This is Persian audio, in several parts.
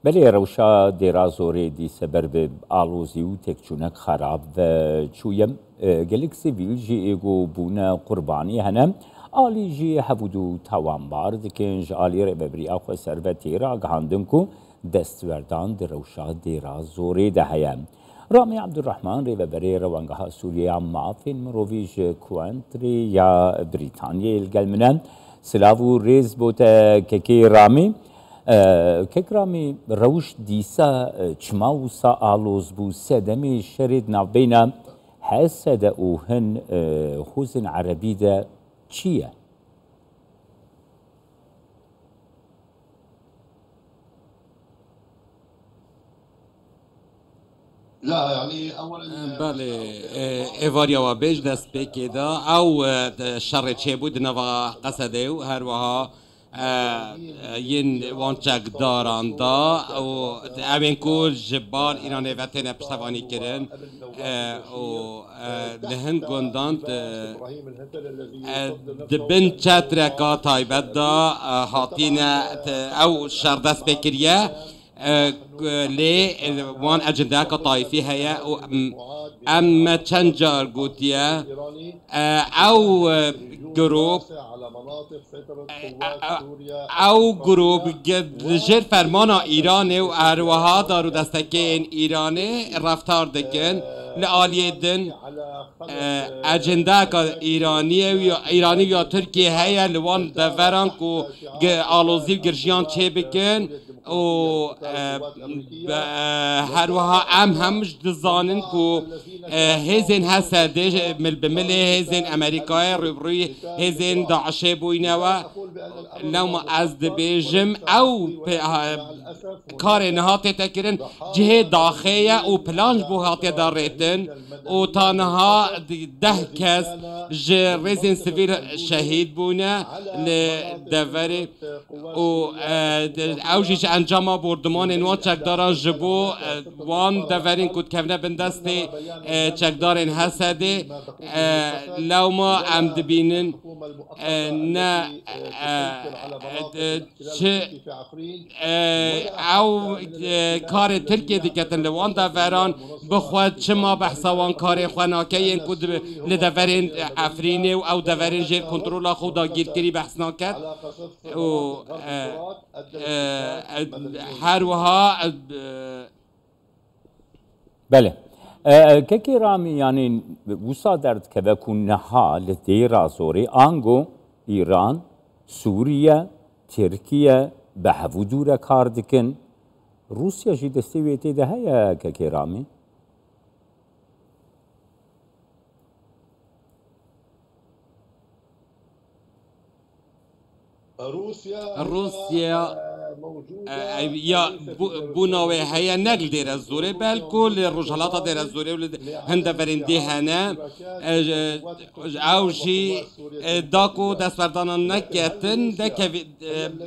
بله روشا دیرا زوری دی سبر به آلوزی و تکچونک خراب و چویم گلیک سیویل جی ایگو بونه قربانی هنم آلی جی هفودو توانبار دکن جالی رو ببری آخو سر و تیرا گهاندن کو دستوردان دی روشا دیرا زوری ده هیم رامی عبدالرحمن ری ببری روانگاه سوریه مافین مرویج کوانتری یا بریتانیه الگلمنن سلاو ریز بوده که رامی ككرامي روش ديسا چماوسا آلوز بو سدمي شريد نابينا حسد اوهن خوزن عربي دا چيه؟ لا يعني اولا بله ایواریا و بیش دست بکی دا او شر چه بود نوا قصده و هر وها ین وانچک داران دا و اوین کل جبال ایران وطن پشتوانی کرن و لهن گندان دبن چترکا تایبت دا هاتین او شر دست بکریه لی وان اجنده که طایفی هیا اما چند جار گوتیه او گروپ او گروپ جر فرمانا ایرانه و اروها دارو دستکین ایرانه رفتار دکن لآلیه دن اجنده که ایرانی یا ترکیه هیا لوان دوران که آلوزی و گرژیان چه بکن و هر وها همش دزانن کو هزین هسته مل بمل هزین امریکای روی هزین داعشه بوینه و لو از دبیجم او کار نهات تکرن جه داخله و پلانج بو هات دارتن و تنها 10 کس رزین سیویل شهید بونه لدوری و اوجیش انجام بردمان نوا چکداران جبو وان دورین کود کفنه بندستی چکدارین هسته لو ما ام دبینن نه او کار ترکیه دیکتن لوان دوران بخواد چما بحثوان کار خواناکه این کود لدورین افرینه و او دورین جیر کنترولا خودا گیرکری بحث ناکد و هر وها بله ككي رامي يعني وصادرت كذا كنها لديرا زوري آنگو إيران سوريا تركيا بحفودورا كاردكن روسيا جي دستويتي ده هيا ككي رامي روسيا یا بناوی هیا نقل دیر از دوره بل کل رجالات دیر از دوره هنده برنده هنه اوشی داکو دستوردانان نکتن دکه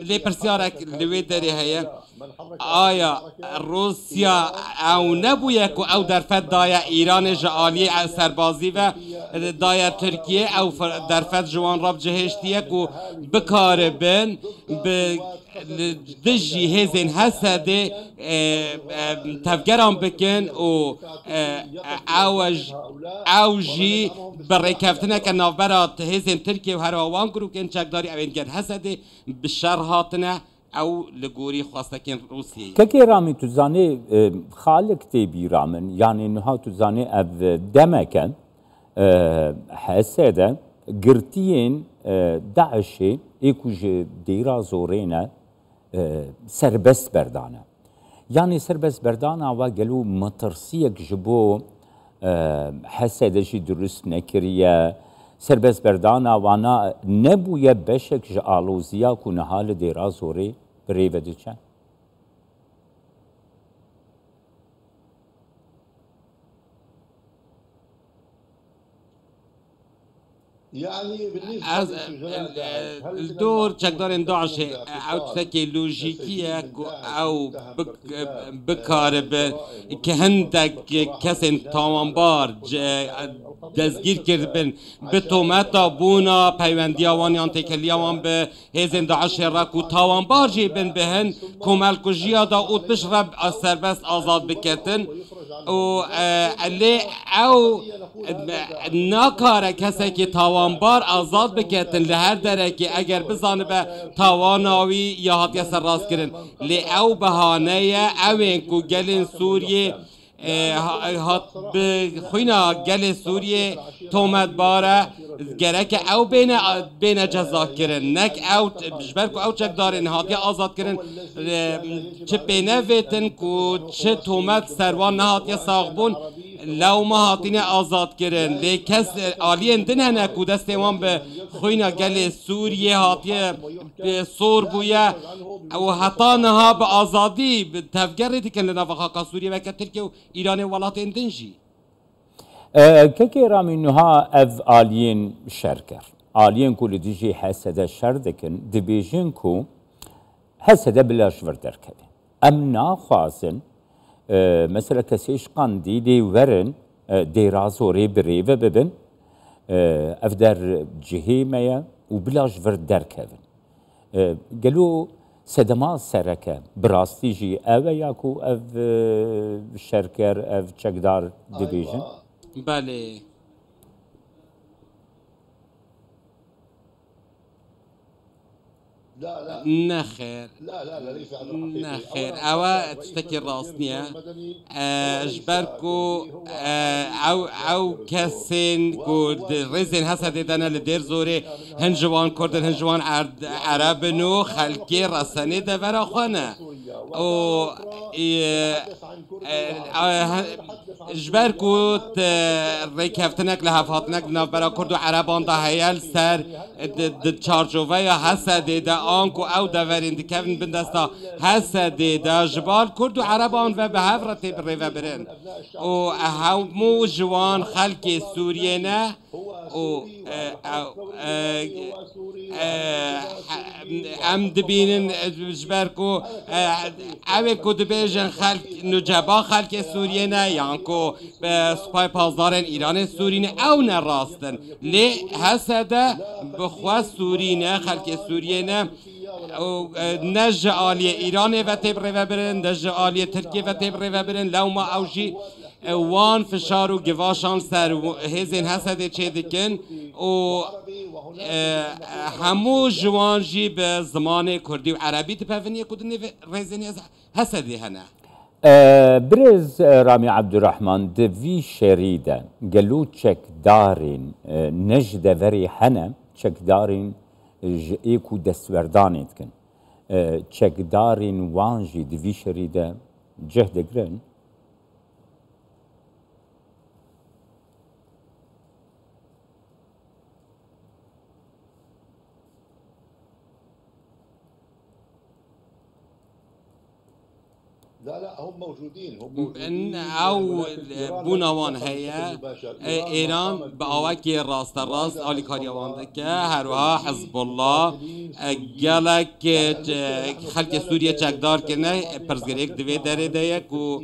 لی پرسیارک لوی داری هیا آیا روسیا او نبویه که او در فد دایا ایران جعالی سربازی و دایا ترکیه او در فد جوان راب جهشتیه که بکار بن دجی هزین هسته تفگران بکن و اوجی برای کفتنه که نوبرات هزین ترکیه و هر وان گرو کن چکداری اوین گر هسته بشر هاتنه او لگوری خواستکن روسیه ككي رامي تزاني خالق تيبي رامن يعني انها تزاني اف دمكن حسادة قرتين داعشي ايكوج ديرا زورينا سربست بردانه يعني سربست بردانه وقالوا مطرسيك جبو حسادة جي درست نكريه سربست بردانه وانا نبويا بشك جالوزيا كونها لديرا زوري بريفه دچن يعني بالنسبة از لسجناء داعش هل من الدور المعقول چکدارن أن داعش يكون او اعتقال تسکی لوژیکیه كسجين من داعش او المتهم بارتكاب بکارب الجرائم که والرشوة هندک والاقتراح على کسین الجناية على تاوانبار الحقوق الإنسان. القضية دزگیر ليست کردبن به عشائر تومتا ولا بونا أحزاب، پیوندی آوانیان تکلیوان به هزین داعش را کو تاوانبار جی بن بهن کمال کجیا دا اوت بش رب سربست آزاد بکتن و اللي او ناکاره کسی که تاوانبار آزاد بکتن لهر درکی اگر بزانه به تاواناوی یا هاتیه سر راست کرن لی او بهانه اوین کو گلین سوریه هات بخوینا گل سوریه تومت باره گرک او بین جزا کرن نک او جبرکو او چک دارن هاتیه آزاد کرن چه بینه ویتن کو چه تومت سروان نهاتیه ساغبون لو ما هاتین آزاد کرن لی کس آلین دن هنه کو دست وان به خوینا گل سوریه هاتیه سور بویه و حتی نها به آزادی تفگر دیکن لنفخاقا سوریه و که ترکیه و ایران ولات اندنجی كيكي رامي نها اف آلين شركر آلين كل ديجي حسد شردكن دبيجين كو حسد بلا شفر دركبه ام ناخوازن مثلا كسيش قاندي دي ورن دي رازوري بريفة ببن افدر جهيمية وبلا شفر دركبن قالوا سدما سركه براستي جي او ياكو اف شركر اف چكدار دبيجن بله لا نخير ليس هذا حقيقي. نخير او تشتكي راسنيا اجبركو او كسين كو رزن هسد دانا لدير زوري هنجوان كردن هنجوان عرب نو خلقي رساني ده ورا خانه و اجبركو ريكفتنك لهفاتنك بنا برا كردو عربان ده هيال سر چارجوه یا حسد ده آنکو او دورین دی کفن بندستا حسد ده جبال کرد و عربان و به هفرتی بری و برن و همو جوان خلق سوریه نه و ام دبینن جبرکو اوه کو دبیجن خلق نجبا خلق سوریه نه یانکو سپای پازدارن ایران سوریه نه او نه راستن لی حسد بخوا سوریه نه خلق سوریه نه نج عالی ایران و تبره و برن نج عالی ترکیه و تبره و برن لو ما اوجی وان فشار و گواشان سر هزین حسد چه دکن و همو جوان جی به زمان کردی و عربی تپفنیه کدنی رزینی حسدی هنه برز رامي عبد الرحمن دفي شريدة قالوا تشك دارين نجد فري حنا تشك دارين ايكو دستوردان كن تشك دارين وانجي دفي شريدة جهد قرن لا هم موجودين او بونوان هيا ایران با آوکی راست راست آلی کاریوان که هروها حزب الله گلک خلق سوریه چکدار کنه پرزگریک دوی داره ده کو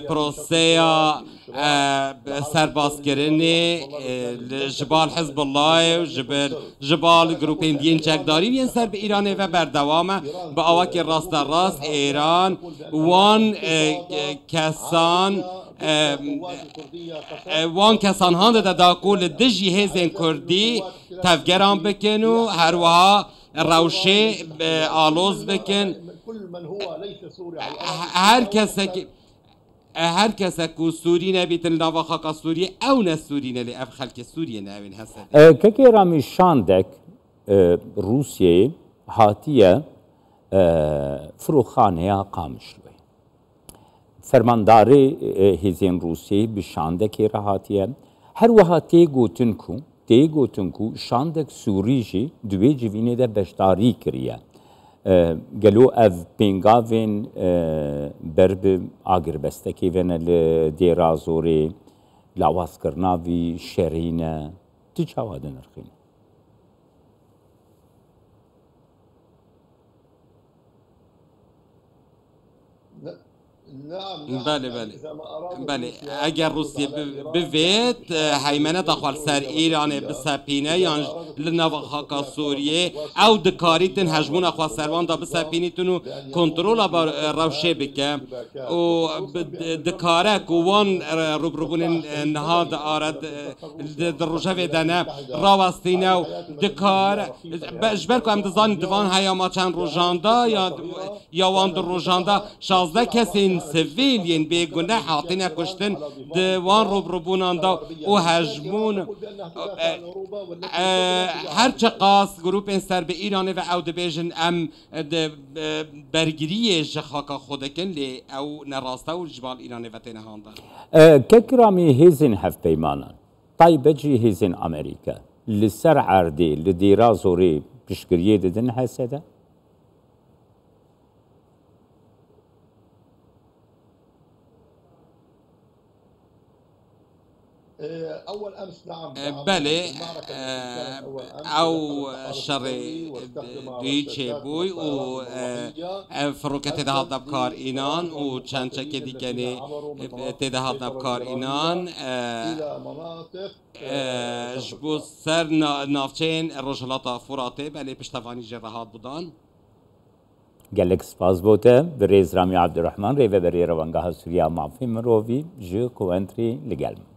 پروسیا سرباز کرنه جبال حزب الله و جبال گروپین دین چکداری بین سر به ایرانه و بردوامه با آوکی راست راست ایران وان کسان هاند دا کول دجی هزین کردی تفگران بکن و هر وها روشه آلوز بکن هر کس که سوری نبیتن نوا خاک سوریه او نه سوری نلی اف خلق سوریه نوین هستن که رامی شاندک روسیه هاتیه فروخانه قامشلوی فرمانداری هزین روسی به شاندک راحتیه هر وها تیگوتن کو شاندک سوریجی دوی جوینه ده بشداری کریه گلو اف پینگاوین برب آگربستکی ونه دیرازوری لاواز کرناوی شرینه تشاواد نرخين بله اگر روسیه بوید هیمنه داخل سر ایران بسپینه یا لنو خاکا سوریه او دکاریتن هجمون اخواه سروان دا بسپینیتون و کنترول با روشه بکه و دکاره کوان روبروبون نهاد آرد در روشه ویدنه راوستینه و دکاره اجبر که هم دزان دوان هیاما چند روژانده یا وان در روژانده 16 کسی سویلین به گناه حاطین کشتن دوان روبروبونان دا و هجمون هرچه قاس گروپ این سر به ایران و او دبیجن ام برگیری جخاکا خودکن لی او نراسته و جبال ایران و تینهان دا ككرامي هيزن هف بيمانا طيب بجي هيزن أمريكا لسر عردي لديرا زوري بشكريه ددن هسده أول أمس نعم بله او شر دیچه بوی و فروکت تدهات نبکار اینان و چند چکه دیگه تدهات نبکار اینان جبو سر نافچین رجلاتا فراته بله پشتوانی جرهات بودان قالك سباس بوته بريز رامي عبد الرحمن ريفا بري روانغاها سوريا معفي مروفي جو كوانتري لقلم